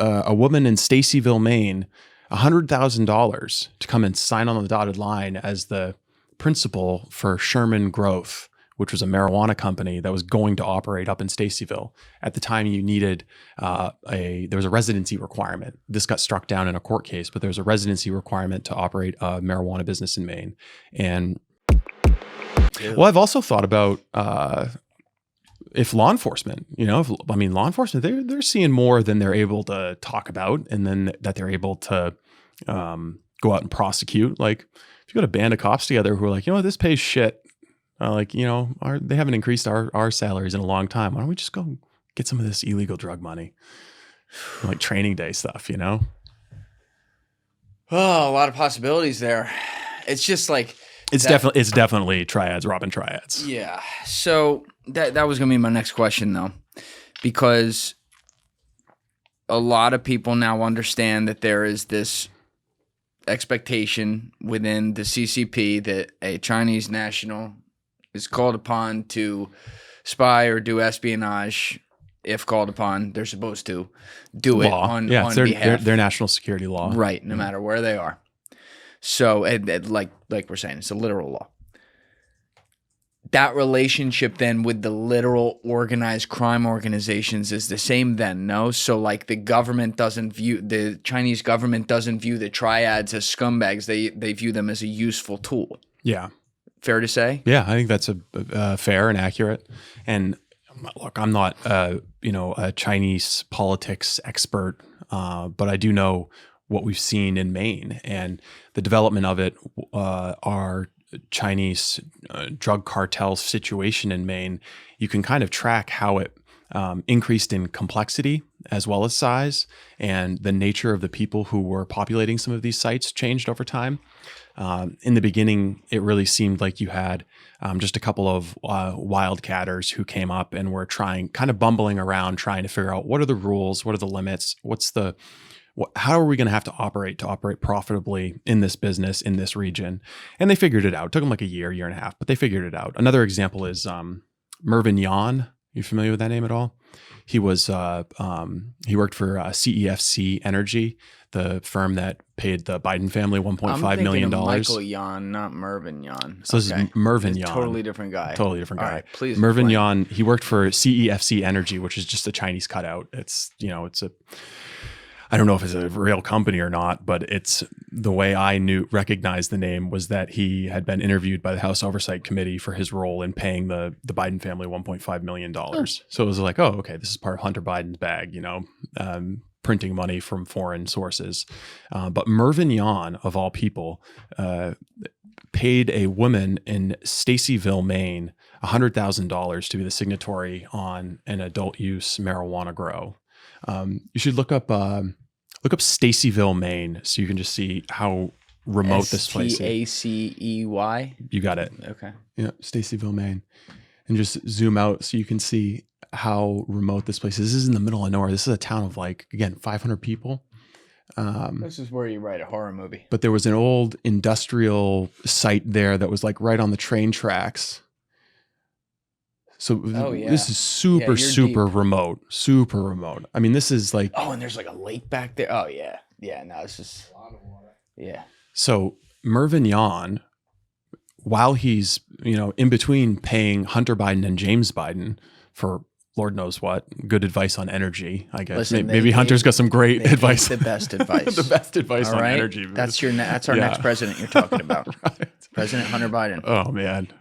a woman in Stacyville, Maine, $100,000 to come and sign on the dotted line as the principal for Sherman Growth, which was a marijuana company that was going to operate up in Stacyville. At the time, you needed there was a residency requirement. This got struck down in a court case, but there was a residency requirement to operate a marijuana business in Maine. And well, I've also thought about if law enforcement, law enforcement, they're seeing more than they're able to talk about, and then that they're able to go out and prosecute. Like if you got a band of cops together who are like, this pays shit. They haven't increased our salaries in a long time. Why don't we just go get some of this illegal drug money? Like training day stuff, Oh, a lot of possibilities there. It's just like it's definitely triads, robbing triads. Yeah. So that was gonna be my next question though, because a lot of people now understand that there is this expectation within the CCP that a Chinese national is called upon to spy or do espionage. If called upon, they're supposed to do it on behalf. Their national security law. Right, no matter where they are. So, like we're saying, it's a literal law. That relationship then with the literal organized crime organizations is the same then, no? So like the Chinese government doesn't view the triads as scumbags. They view them as a useful tool. Yeah. Fair to say? Yeah, I think that's a fair and accurate. And look, I'm not a Chinese politics expert, but I do know what we've seen in Maine and the development of it. Our Chinese drug cartel situation in Maine, you can kind of track how it increased in complexity as well as size, and the nature of the people who were populating some of these sites changed over time. In the beginning, it really seemed like you had just a couple of wildcatters who came up and were kind of bumbling around, trying to figure out what are the rules, what are the limits, how are we going to have to operate profitably in this business, in this region? And they figured it out. It took them like a year and a half, but they figured it out. Another example is Mervyn Yan. You familiar with that name at all? He was he worked for CEFC Energy, the firm that paid the Biden family $1.5 million. Michael Yan, not Mervyn Yan. So this is Mervyn Yan. Totally different guy. Totally different guy. All right, please. Mervyn Yan. He worked for CEFC Energy, which is just a Chinese cutout. It's I don't know if it's a real company or not, but it's the way I recognized the name was that he had been interviewed by the House Oversight Committee for his role in paying the Biden family $1.5 million. So it was like, oh, okay, this is part of Hunter Biden's bag, printing money from foreign sources. But Mervyn Yan, of all people, paid a woman in Stacyville, Maine, $100,000 to be the signatory on an adult use marijuana grow. You should look up Stacyville, Maine, so you can just see how remote this place is. Stacey? You got it. Okay. Yeah, Stacyville, Maine, and just zoom out so you can see how remote this place is. This is in the middle of nowhere. This is a town of 500 people. This is where you write a horror movie. But there was an old industrial site there that was right on the train tracks. So this is super deep. Remote, super remote. I mean, this is and there's a lake back there. Oh yeah. Yeah. No, this is a lot of water. Yeah. So Mervyn Yan, while he's, in between paying Hunter Biden and James Biden for Lord knows what, good advice on energy, I guess. Listen, maybe Hunter's got some great advice. The best advice. The best advice on energy. That's our next president you're talking about. Right. President Hunter Biden. Oh man.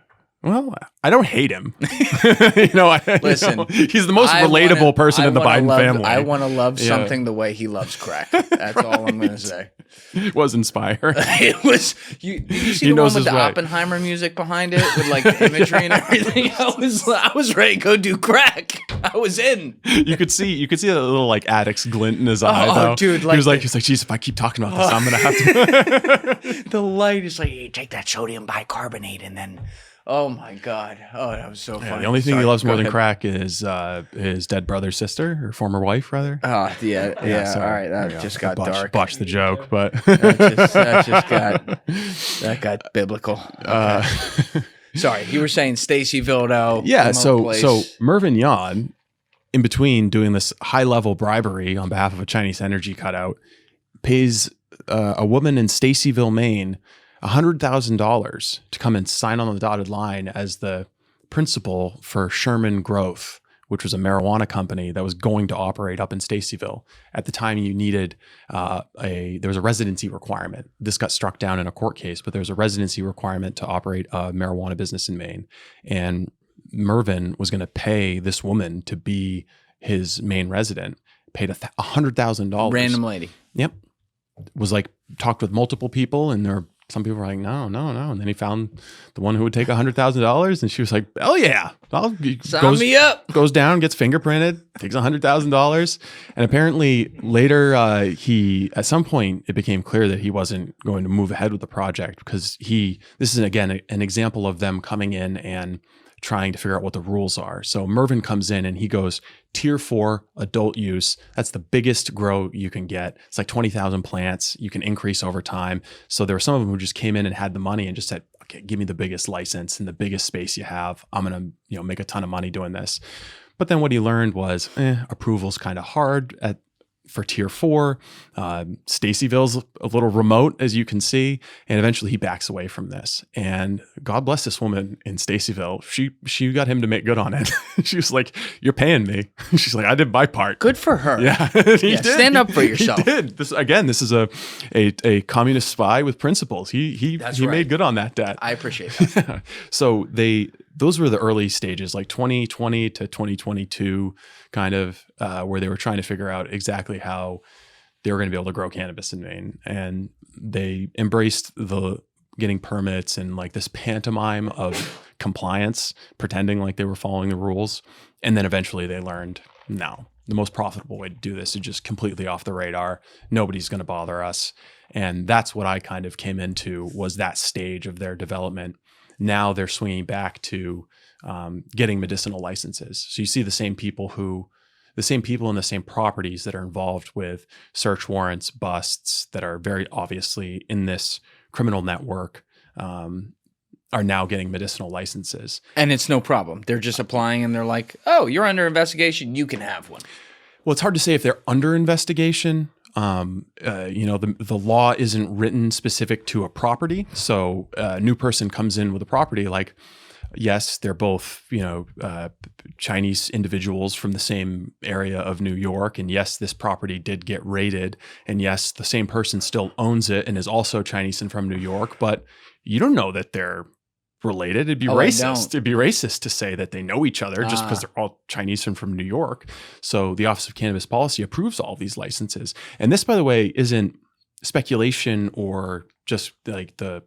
Well, I don't hate him. Listen, he's the most relatable person in the Biden family. I want to love something the way he loves crack. That's all I'm going to say. It was inspired. It was. Did you see the one with the Oppenheimer music behind it with imagery and everything? I was ready to go do crack. I was in. You could see a little addict's glint in his eye. Though. Dude, he was like, geez, if I keep talking about this, I'm gonna have to. The light is hey, take that sodium bicarbonate and then. Oh my God! Oh, that was so funny. The only thing he loves more than crack is his dead brother's sister, or former wife, rather. Oh yeah. All right, that just got dark. Botched the joke, but that got biblical. Okay. Sorry, you were saying Stacyville, though. Yeah. So Mervyn Yan in between doing this high-level bribery on behalf of a Chinese energy cutout, pays a woman in Stacyville, Maine, $100,000 to come and sign on the dotted line as the principal for Sherman Growth, which was a marijuana company that was going to operate up in Stacyville. At the time, you needed there was a residency requirement. This got struck down in a court case, but there was a residency requirement to operate a marijuana business in Maine. And Mervyn was going to pay this woman to be his Maine resident, paid $100,000. Random lady. Yep. Was like, talked with multiple people, and some people were like, no. And then he found the one who would take $100,000, and she was like, hell yeah. Sign me up. Goes down, gets fingerprinted, takes $100,000. And apparently later, at some point, it became clear that he wasn't going to move ahead with the project because this is, again, an example of them coming in and trying to figure out what the rules are. So Mervyn comes in and he goes, tier 4 adult use. That's the biggest grow you can get. It's like 20,000 plants. You can increase over time. So there were some of them who just came in and had the money and just said, okay, give me the biggest license and the biggest space you have. I'm going to, make a ton of money doing this. But then what he learned was approval's kind of hard for tier 4. Stacyville's a little remote, as you can see, and eventually he backs away from this. And God bless this woman in Stacyville. She got him to make good on it. She was like, "You're paying me." She's like, "I did my part." Good for her. Yeah, he did. Stand up for yourself. He did. This is a communist spy with principles. He made good on that debt. I appreciate that. So those were the early stages, like 2020 to 2022, kind of where they were trying to figure out exactly how they were going to be able to grow cannabis in Maine. And they embraced the getting permits and like this pantomime of compliance, pretending like they were following the rules. And then eventually they learned, no, the most profitable way to do this is just completely off the radar. Nobody's going to bother us. And that's what I kind of came into, was that stage of their development. Now they're swinging back to getting medicinal licenses. So you see the same people and the same properties that are involved with search warrants, busts, that are very obviously in this criminal network, are now getting medicinal licenses. And it's no problem. They're just applying and they're like, oh, you're under investigation. You can have one. Well, it's hard to say if they're under investigation. The law isn't written specific to a property. So a new person comes in with a property, like, yes, they're both, Chinese individuals from the same area of New York. And yes, this property did get raided. And yes, the same person still owns it and is also Chinese and from New York. But you don't know that they're related. It'd be racist. It'd be racist to say that they know each other just because they're all Chinese and from New York. So the Office of Cannabis Policy approves all these licenses. And this, by the way, isn't speculation or just like the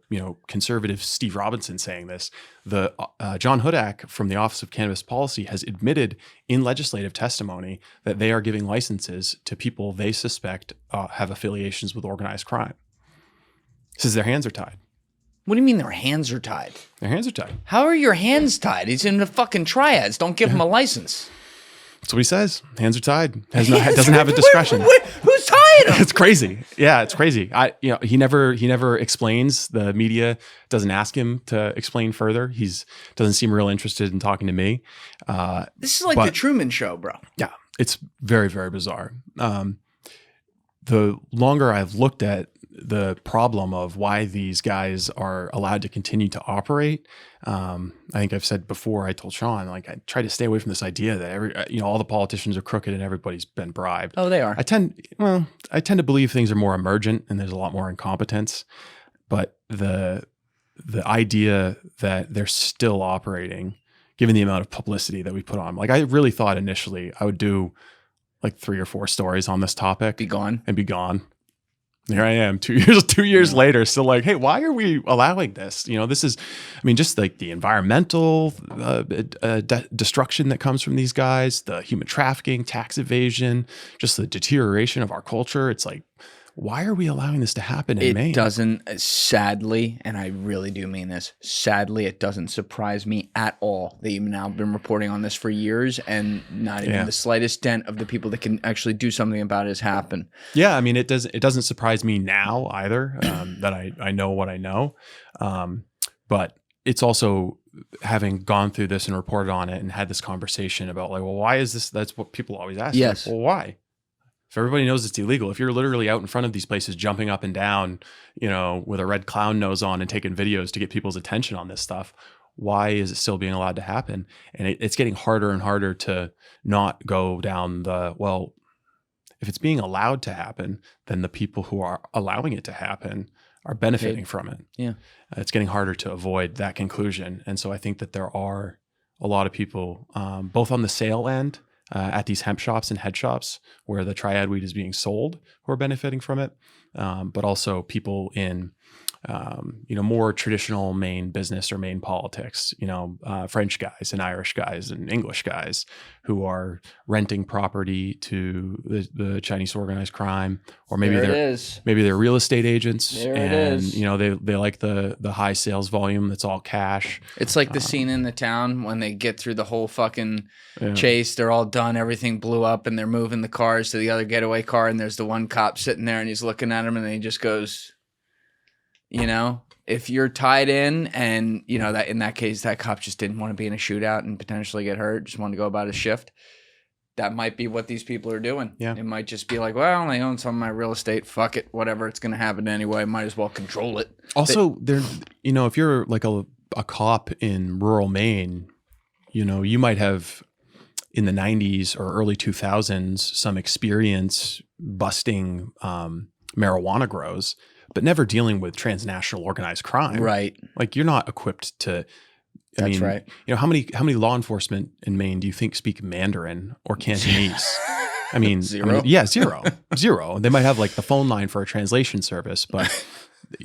conservative Steve Robinson saying this. The John Hudak from the Office of Cannabis Policy has admitted in legislative testimony that they are giving licenses to people they suspect have affiliations with organized crime. Says their hands are tied. What do you mean their hands are tied? Their hands are tied. How are your hands tied? He's in the fucking triads. Don't give him a license. That's what he says. Hands are tied. Doesn't have a discretion. Who's tying him? It's crazy. Yeah, it's crazy. He never explains. The media doesn't ask him to explain further. Doesn't seem real interested in talking to me. This is like the Truman Show, bro. Yeah, it's very, very bizarre. The longer I've looked at the problem of why these guys are allowed to continue to operate, I think I've said before, I told Sean, like, I try to stay away from this idea that all the politicians are crooked and everybody's been bribed. Oh, they are. I tend to believe things are more emergent and there's a lot more incompetence, but the idea that they're still operating, given the amount of publicity that we put on, like, I really thought initially I would do like 3 or 4 stories on this topic, be gone. Here I am 2 years later, still like, hey, why are we allowing this? This is, just like the environmental destruction that comes from these guys, the human trafficking, tax evasion, just the deterioration of our culture. It's like, why are we allowing this to happen in Maine? It doesn't, sadly, and I really do mean this, sadly, it doesn't surprise me at all that you've now been reporting on this for years and not even the slightest dent of the people that can actually do something about it has happened. Yeah, it doesn't surprise me now either, that I know what I know. But it's also having gone through this and reported on it and had this conversation about like, well, why is this? That's what people always ask. Yes. Like, well, why? If everybody knows it's illegal, if you're literally out in front of these places jumping up and down, with a red clown nose on and taking videos to get people's attention on this stuff, why is it still being allowed to happen? And it's getting harder and harder to not go down well, if it's being allowed to happen, then the people who are allowing it to happen are benefiting from it. Yeah. It's getting harder to avoid that conclusion. And so I think that there are a lot of people, both on the sale end, at these hemp shops and head shops where the triad weed is being sold, who are benefiting from it, but also people in more traditional Maine business or Maine politics, French guys and Irish guys and English guys who are renting property to the Chinese organized crime, or maybe they're real estate agents, they like the high sales volume that's all cash. It's like the scene in The Town when they get through the whole fucking chase, they're all done, everything blew up, and they're moving the cars to the other getaway car, and there's the one cop sitting there and he's looking at him and then he just goes, if you're tied in and, that in that case, that cop just didn't want to be in a shootout and potentially get hurt, just wanted to go about his shift. That might be what these people are doing. Yeah. It might just be like, well, I own some of my real estate. Fuck it. Whatever. It's going to happen anyway. Might as well control it. Also, if you're like a cop in rural Maine, you might have in the 90s or early 2000s some experience busting marijuana grows, but never dealing with transnational organized crime. Right. Like you're not equipped to. That's right. How many law enforcement in Maine do you think speak Mandarin or Cantonese? Zero. Zero. They might have like the phone line for a translation service, but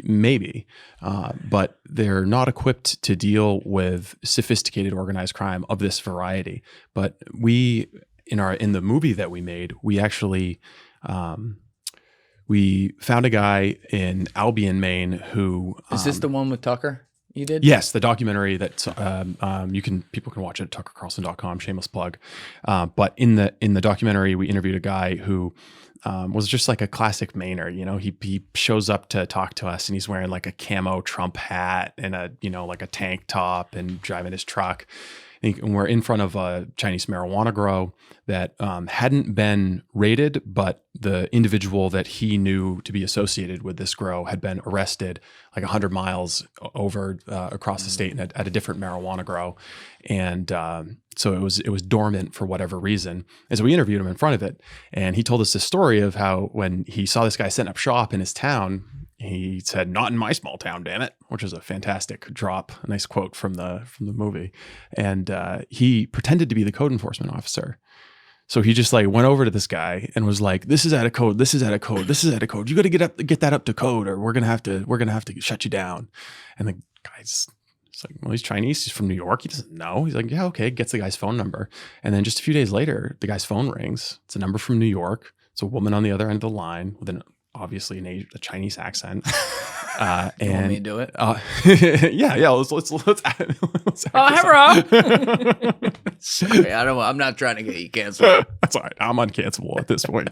maybe. But they're not equipped to deal with sophisticated organized crime of this variety. But we, in the movie that we made, we actually. We found a guy in Albion, Maine, who is this the one with Tucker you did? Yes, the documentary that people can watch it at tuckercarlson.com. Shameless plug. But in the documentary, we interviewed a guy who was just like a classic Mainer. He shows up to talk to us, and he's wearing like a camo Trump hat and like a tank top and driving his truck. And we're in front of a Chinese marijuana grow that hadn't been raided, but the individual that he knew to be associated with this grow had been arrested like 100 miles over across the state at a different marijuana grow. And so it was dormant for whatever reason. And so we interviewed him in front of it. And he told us the story of how when he saw this guy setting up shop in his town, he said, "Not in my small town, damn it," which is a fantastic drop, a nice quote from the movie. And he pretended to be the code enforcement officer. So he just like went over to this guy and was like, "This is out of code. This is out of code. This is out of code. You got to get that up to code, or we're gonna have to shut you down." And the guy's like, "Well, he's Chinese. He's from New York. He doesn't know." He's like, "Yeah, okay." Gets the guy's phone number, and then just a few days later, the guy's phone rings. It's a number from New York. It's a woman on the other end of the line with obviously a Chinese accent. You want me to do it? Yeah. Let's have her up. Sorry, I'm not trying to get you canceled. That's all right. I'm uncancelable at this point.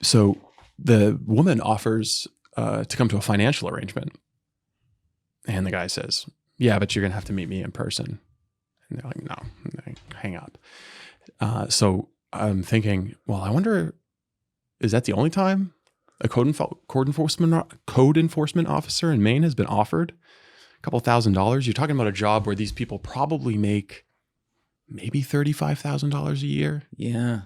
So the woman offers to come to a financial arrangement, and the guy says, "Yeah, but you're gonna have to meet me in person." And they're like, "No, hang up." So I'm thinking, well, I wonder, is that the only time a code enforcement officer in Maine has been offered a couple $1,000s? You're talking about a job where these people probably make maybe $35,000 a year. Yeah.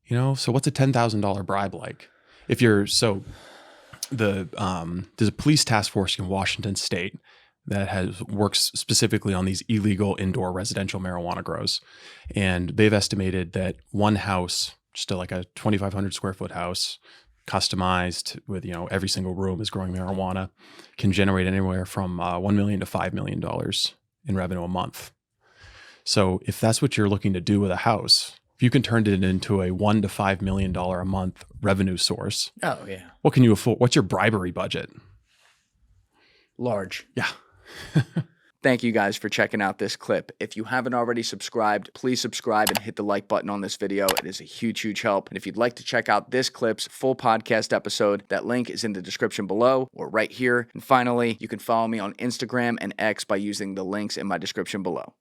So what's a $10,000 bribe like? There's a police task force in Washington State that works specifically on these illegal indoor residential marijuana grows. And they've estimated that one house, just like a 2,500 square foot house, customized with, every single room is growing marijuana, can generate anywhere from $1 million to $5 million in revenue a month. So if that's what you're looking to do with a house, if you can turn it into a $1 to $5 million a month revenue source. Oh yeah. What can you afford? What's your bribery budget? Large. Yeah. Thank you guys for checking out this clip. If you haven't already subscribed, please subscribe and hit the like button on this video. It is a huge, huge help. And if you'd like to check out this clip's full podcast episode, that link is in the description below or right here. And finally, you can follow me on Instagram and X by using the links in my description below.